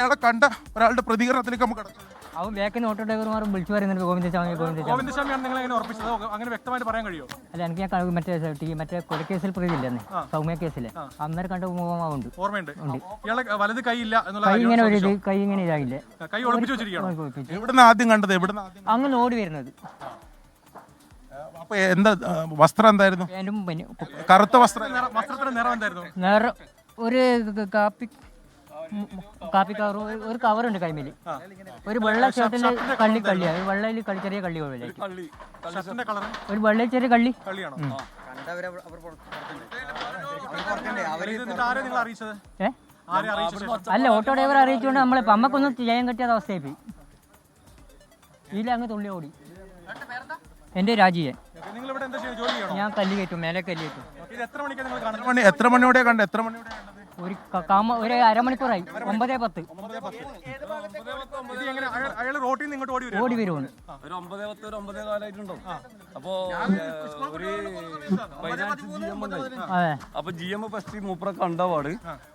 അയാളെ കണ്ട ഒരാളുടെ പ്രതികരണത്തിലേക്ക് നമുക്ക് കടക്കാം. അവൻ ബാക്കിൽ ഓട്ടോ ഡ്രൈവർമാരും വിളിച്ചു പറയുന്നുണ്ട് ഗോവിന്ദസ്വാമിയാണ് നിങ്ങൾ എങ്ങനെ ഉറപ്പിച്ചത്? അങ്ങനെ വ്യക്തമായിട്ട് പറയാൻ കഴിയുമോ? അല്ല, എനിക്ക് ഞാൻ മറ്റേ കൊലക്കേസിൽ പ്രതിയില്ലെന്നേ, സൗമ്യ കേസില് അന്നേരം കണ്ട മുഖമാവുണ്ട്. ഓർമ്മയുണ്ട്. ഇയാളെ വലത് കൈയില്ല എന്നുള്ള കൈ ഇങ്ങനെ ഇതാകില്ല, കൈ ഒളിപ്പിച്ചു വെച്ചിരിക്കുകയാണ്. എവിടുന്ന് ആദ്യം കണ്ടത്? അങ്ങനെ ഓടി വരുന്നത്. അപ്പൊ എന്താ വസ്ത്രം എന്തായിരുന്നു? കറുത്ത വസ്ത്രം. വസ്ത്രത്തിന്റെ നിറം എന്തായിരുന്നു? നിറം ഒരു കാപ്പി കവർ, ഒരു കവറുണ്ട് കൈമേല്, ഒരു വെള്ള ഷർട്ടില് കള്ളിയാണ്, ഒരു വെള്ളയിൽ ചെറിയ കള്ളി പോലെ, ഒരു വെള്ളയിൽ ചെറിയ കള്ളി. അല്ല, ഓട്ടോ ഡ്രൈവർ അറിയിച്ചുകൊണ്ട് നമ്മളെ അമ്മക്കൊന്നും ചെയ്യാൻ പറ്റാത്ത അവസ്ഥയായി പോയി. ഇതിൽ അങ്ങ് തുള്ളി ഓടി. എന്റെ രാജീവൻ. ഞാൻ കല്ല് കയറ്റും, മേലെ കല്ല് കയറ്റും. എത്ര മണിയോടെ കണ്ടത്? ഒരു അരമണിക്കൂറായി. 9:10. ഓടി വരുവാണ്. ഒരു 9:10 ഒരു 9:15 അപ്പോ ഒരു ഫൈനാൻസ് GM ഉണ്ടായി. അപ്പൊ GM ഫസ്റ്റ് മൂപ്പറെ കണ്ടപാട്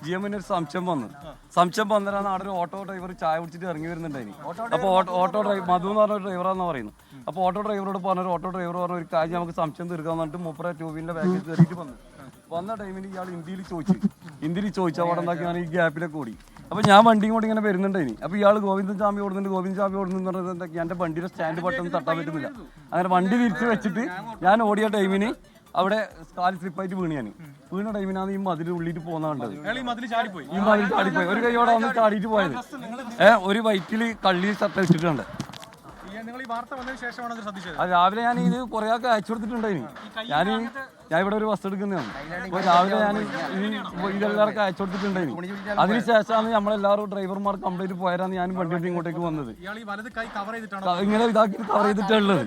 GMന് ഒരു സംശയം വന്നതാണ്. അവിടെ ഒരു ഓട്ടോ ഡ്രൈവർ ചായ കുടിച്ചിട്ട് ഇറങ്ങി വരുന്നുണ്ടായിരുന്നു. അപ്പൊ ഓട്ടോ ഡ്രൈവർ മധു എന്ന് പറഞ്ഞ ഡ്രൈവറാന്ന് പറയുന്നത്. അപ്പൊ ഓട്ടോ ഡ്രൈവറോട് പറഞ്ഞ ഓട്ടോ ഡ്രൈവർ പറഞ്ഞ ഒരു കാര്യം നമുക്ക് സംശയം തീർക്കാന്ന് പറഞ്ഞിട്ട് മൂപ്പറെ 2 വീലിന്റെ ബാഗിൽ കയറിയിട്ട് വന്ന ടൈമിൽ ഇയാൾ ഹിന്ദിയിൽ ചോദിച്ചു അവിടെ എന്താക്കി ഈ ഗ്യാപ്പിലൊക്കെ ഓടി. അപ്പൊ ഞാൻ വണ്ടിയും കൂടി ഇങ്ങനെ വരുന്നുണ്ടായിരുന്നു. അപ്പൊ ഇയാൾ ഗോവിന്ദസ്വാമി ഓടുന്നുണ്ട് പറഞ്ഞത് എന്താക്കി എന്റെ വണ്ടിയുടെ സ്റ്റാൻഡ് ബട്ടൺ തട്ടാൻ പറ്റുന്നില്ല. അങ്ങനെ വണ്ടി തിരിച്ച് വെച്ചിട്ട് ഞാൻ ഓടിയ ടൈമിന് അവിടെ കാല് സ്ലിപ്പായിട്ട് വീണ ടൈമിനാണ് ഈ മതിൽ ഉള്ളിട്ട് പോകുന്ന കണ്ടത്. ഈ മതിൽ ചാടിപ്പോയി. ഒരു കൈയോടെ വന്ന് ചാടിയിട്ട് പോയത്. ഒരു വൈറ്റില് കള്ളി ഷർട്ട് വെച്ചിട്ടുണ്ട്. രാവിലെ ഞാൻ ഇത് കുറെ ആൾക്ക് അയച്ചു കൊടുത്തിട്ടുണ്ടായിരുന്നു. ഞാൻ ഇവിടെ ഒരു ബസ് എടുക്കുന്നതാണ്. അപ്പൊ രാവിലെ ഞാൻ ഇതെല്ലാവർക്കും അയച്ചു കൊടുത്തിട്ടുണ്ടായിരുന്നു. അതിനുശേഷമാണ് നമ്മളെല്ലാവരും ഡ്രൈവർമാർ കംപ്ലൈന്റ് പോയാലാണ് ഞാൻ വണ്ടി ഇങ്ങോട്ടേക്ക് വന്നത്. ഇങ്ങനെ ഇതാക്കി കവർ ചെയ്തിട്ടുള്ളത്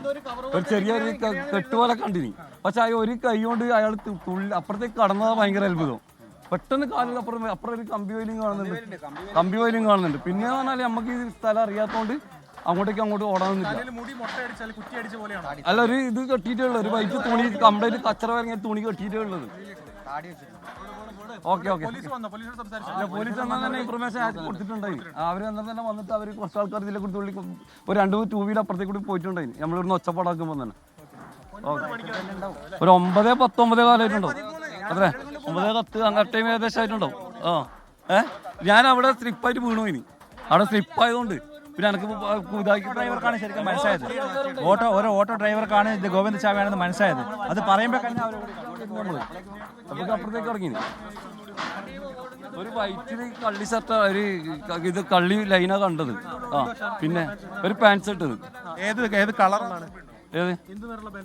ഒരു ചെറിയൊരു കെട്ടുപോലെ കണ്ടിനി. പക്ഷെ ഒരു കൈ കൊണ്ട് അയാൾ തുള്ളി അപ്പുറത്തേക്ക് കടന്നത് ഭയങ്കര അത്ഭുതം. പെട്ടെന്ന് കാലിൽ അപ്പുറം ഒരു കമ്പി വയലും കാണുന്നുണ്ട്. പിന്നെ പറഞ്ഞാൽ നമുക്ക് ഈ സ്ഥലം അറിയാത്തോണ്ട് അങ്ങോട്ട് ഓടാനൊന്നുമില്ല. അല്ല, ഒരു ഇത് കെട്ടിയിട്ടുള്ളത്, ഒരു വൈറ്റ് തുണി കംപ്ലൈന്റ് കച്ചറ ഇറങ്ങിയ തുണി കെട്ടിയിട്ടുള്ളത്. ഓക്കെ പോലീസ് എന്നാൽ തന്നെ ഇൻഫർമേഷൻ കൊടുത്തിട്ടുണ്ടായി. അവർ എന്നാൽ തന്നെ വന്നിട്ട് അവർ കുറച്ച് ആൾക്കാർ ഇതിലെ കൂടി തുള്ളി ഒരു 2 2 വീലർ അപ്പുറത്തേക്ക് കൂടി പോയിട്ടുണ്ടായി. നമ്മളിവിടുന്ന് ഒച്ചപ്പാടാക്കുമ്പോൾ തന്നെ ഒരു 9:10 9:15 അത്രേ 9:10 അങ്ങനെ ടൈം ഏകദേശം ആയിട്ടുണ്ടോ. ഞാൻ അവിടെ സ്ലിപ്പായിട്ട് വീണു. അവിടെ സ്ലിപ്പായതുകൊണ്ട് പിന്നെ എനിക്ക് ഡ്രൈവർക്കാണ് ശരിക്കും മനസ്സിലായത്. ഓട്ടോ ഡ്രൈവർക്കാണ് ഇത് ഗോവിന്ദസ്വാമിയാണെന്ന് മനസ്സിലായത്. അത് പറയുമ്പോൾ തന്നെ നമുക്ക് അപ്പുറത്തേക്ക് ഇറങ്ങി. ഒരു വൈറ്റില് കള്ളി ഷർട്ട്, ഒരു ഇത് കള്ളി ലൈനാ കണ്ടത്. പിന്നെ ഒരു പാൻറ് ഇട്ടത്. ഏത് കളറാണ്?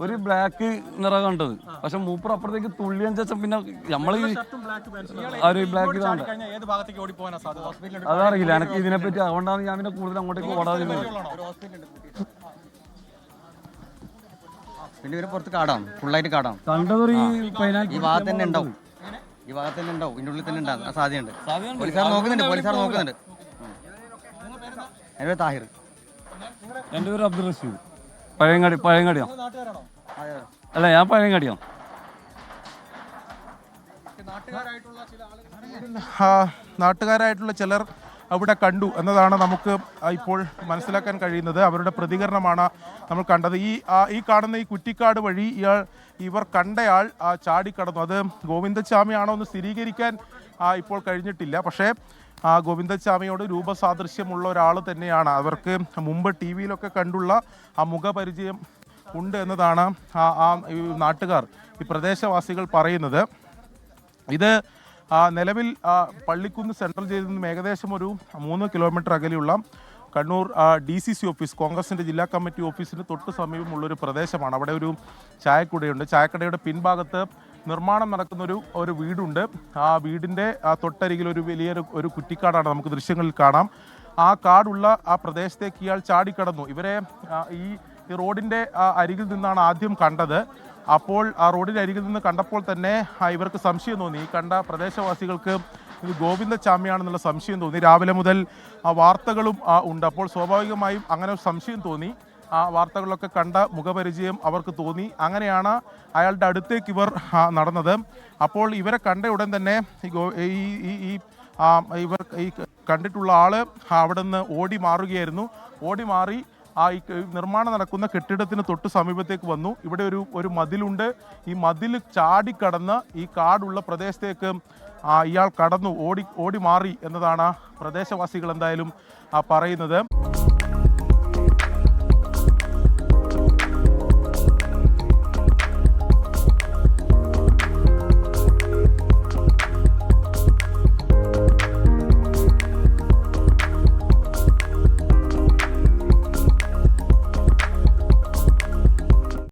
ഒരു ബ്ലാക്ക് നിറ കണ്ടത്. പക്ഷെ മൂപ്പർ അപ്പുറത്തേക്ക് തുള്ളിയതിന് ശേഷം പിന്നെ നമ്മള് ഒരു ബ്ലാക്ക് അതറിയില്ല എനിക്ക് ഇതിനെപ്പറ്റി. അതുകൊണ്ടാണ് ഞാൻ പിന്നെ കൂടുതൽ അങ്ങോട്ടേക്ക് ഓടാതെ. പിന്നെ പുറത്ത് കാടാം, ഫുള്ളായിട്ട് കാടാം. കണ്ടതൊരു ഈ ഭാഗത്ത് തന്നെ ഉണ്ടാവും, ഇതിന്റെ ഉള്ളിൽ തന്നെ ഉണ്ടാകും സാധ്യതയുണ്ട്. പോലീസുകാർ നോക്കുന്നുണ്ട്. എൻ്റെ പേര് താഹിർ. എൻ്റെ പേര് അബ്ദുൾ റഷീദ്. പഴയങ്ങാടിയോ? അല്ല, ഞാൻ പഴയങ്ങാടിയോ. നാട്ടുകാരായിട്ടുള്ള ചിലർ അവിടെ കണ്ടു എന്നതാണ് നമുക്ക് ഇപ്പോൾ മനസ്സിലാക്കാൻ കഴിയുന്നത്. അവരുടെ പ്രതികരണമാണ് നമ്മൾ കണ്ടത്. ഈ കാണുന്ന ഈ കുറ്റിക്കാട് വഴി ഇവർ കണ്ടയാൾ ചാടിക്കടന്നു. അത് ഗോവിന്ദസ്വാമിയാണോ എന്ന് സ്ഥിരീകരിക്കാൻ ഇപ്പോൾ കഴിഞ്ഞിട്ടില്ല. പക്ഷേ ഗോവിന്ദസ്വാമിയോട് രൂപസാദൃശ്യമുള്ള ഒരാൾ തന്നെയാണ്. അവർക്ക് മുമ്പ് TV-യിലൊക്കെ കണ്ടുള്ള ആ മുഖപരിചയം ഉണ്ട് എന്നതാണ് ഈ നാട്ടുകാർ, ഈ പ്രദേശവാസികൾ പറയുന്നത്. ഇത് നിലവിൽ പള്ളിക്കുന്ന് സെൻട്രൽ ജയിലിൽ നിന്നും ഏകദേശം ഒരു 3 കിലോമീറ്റർ അകലെയുള്ള കണ്ണൂർ DCC ഓഫീസ്, കോൺഗ്രസിൻ്റെ ജില്ലാ കമ്മിറ്റി ഓഫീസിന് തൊട്ട് സമീപമുള്ളൊരു പ്രദേശമാണ്. അവിടെ ഒരു ചായക്കടയുണ്ട്. ചായക്കടയുടെ പിൻഭാഗത്ത് നിർമ്മാണം നടക്കുന്ന ഒരു വീടുണ്ട്. ആ വീടിൻ്റെ തൊട്ടരികിൽ വലിയൊരു കുറ്റിക്കാടാണ് നമുക്ക് ദൃശ്യങ്ങളിൽ കാണാം. ആ കാടുള്ള ആ പ്രദേശത്തേക്ക് ഇയാൾ ചാടിക്കടന്നു. ഇവരെ ഈ റോഡിൻ്റെ അരികിൽ നിന്നാണ് ആദ്യം കണ്ടത്. അപ്പോൾ ആ റോഡിൻ്റെ അരികിൽ നിന്ന് കണ്ടപ്പോൾ തന്നെ ഇവർക്ക് സംശയം തോന്നി. ഈ കണ്ട പ്രദേശവാസികൾക്ക് ഇത് ഗോവിന്ദസ്വാമിയാണെന്നുള്ള സംശയം തോന്നി. രാവിലെ മുതൽ വാർത്തകളും ഉണ്ട്. അപ്പോൾ സ്വാഭാവികമായും അങ്ങനെ ഒരു സംശയം തോന്നി. ആ വാർത്തകളിലൊക്കെ കണ്ട മുഖപരിചയം അവർക്ക് തോന്നി. അങ്ങനെയാണ് അയാളുടെ അടുത്തേക്ക് ഇവർ നടന്നത്. അപ്പോൾ ഇവരെ കണ്ട ഉടൻ തന്നെ ഈ ഇവർ ഈ കണ്ടിട്ടുള്ള ആള് അവിടെ നിന്ന് ഓടി മാറുകയായിരുന്നു. ഓടി മാറി ഈ നിർമ്മാണം നടക്കുന്ന കെട്ടിടത്തിന് തൊട്ട് സമീപത്തേക്ക് വന്നു. ഇവിടെ ഒരു മതിലുണ്ട്. ഈ മതിൽ ചാടിക്കടന്ന് ഈ കാടുള്ള പ്രദേശത്തേക്ക് ഇയാൾ കടന്നു ഓടി മാറി എന്നതാണ് പ്രദേശവാസികൾ എന്തായാലും പറയുന്നത്.